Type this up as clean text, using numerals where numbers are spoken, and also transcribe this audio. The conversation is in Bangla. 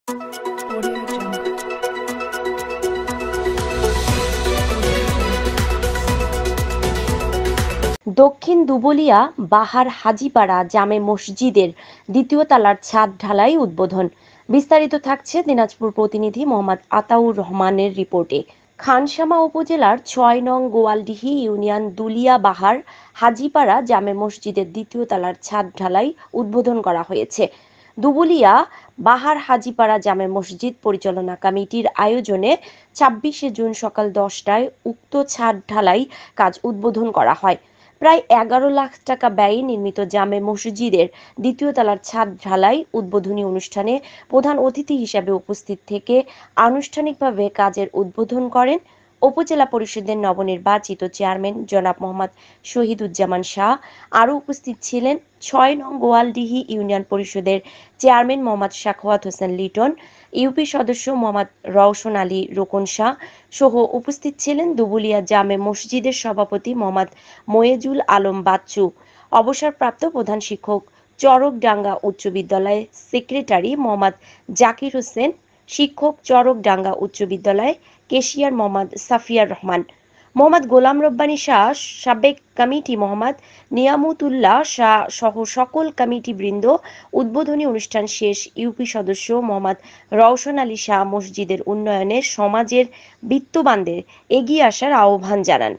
Audio Jungle. দক্ষিণ দুবলিয়া বাহার হাজীপাড়া জামে মসজিদের দ্বিতীয় তলার ছাদ ঢালাই উদ্বোধন। বিস্তারিত থাকছে দিনাজপুর প্রতিনিধি মোহাম্মদ আতাউর রহমানের রিপোর্টে। খানসামা উপজেলার ৬ নং গোয়ালডিহি ইউনিয়ন দুলিয়া বাহার হাজীপাড়া জামে মসজিদের দ্বিতীয় তলার ছাদ ঢালাই উদ্বোধন করা হয়েছে। দুবুলিয়া বাহার হাজীপাড়া জামে মসজিদ পরিচালনা কমিটির আয়োজনে ২৬শে জুন সকাল ১০টায় উক্ত ছাদ ঢালাই কাজ উদ্বোধন করা হয়। প্রায় ১১ লাখ টাকা ব্যয়ে নির্মিত জামে মসজিদের দ্বিতীয় তলার ছাদ ঢালাই উদ্বোধনী অনুষ্ঠানে প্রধান অতিথি হিসেবে উপস্থিত থেকে আনুষ্ঠানিকভাবে কাজের উদ্বোধন করেন উপজেলা পরিষদের নবনির্বাচিত চেয়ারম্যান জনাব মোহাম্মদ শহীদুজ্জামান শাহ। আরও উপস্থিত ছিলেন ৬ নং গোয়ালডিহি ইউনিয়ন পরিষদের চেয়ারম্যান মোহাম্মদ সাখাওয়াত হোসেন লিটন, ইউপি সদস্য মোহাম্মদ রওশন আলী রোকন শাহ সহ উপস্থিত ছিলেন দুবুলিয়া জামে মসজিদের সভাপতি মোহাম্মদ ময়েজুল আলম বাচ্চু, অবসরপ্রাপ্ত প্রধান শিক্ষক চরকডাঙ্গা উচ্চ বিদ্যালয় সেক্রেটারি মোহাম্মদ জাকির হোসেন, শিক্ষক চরকডাঙ্গা উচ্চ বিদ্যালয় কেশিয়ার মোহাম্মদ সাফিয়ার রহমান, মোহাম্মদ গোলাম রব্বানী শাহ, সাবেক কমিটি মোহাম্মদ নিয়ামতুল্লাহ শাহ সহ সকল কমিটি বৃন্দ। উদ্বোধনী অনুষ্ঠান শেষ ইউপি সদস্য মোহাম্মদ রওশন আলী শাহ মসজিদের উন্নয়নে সমাজের বিত্তবানদের এগিয়ে আসার আহ্বান জানান।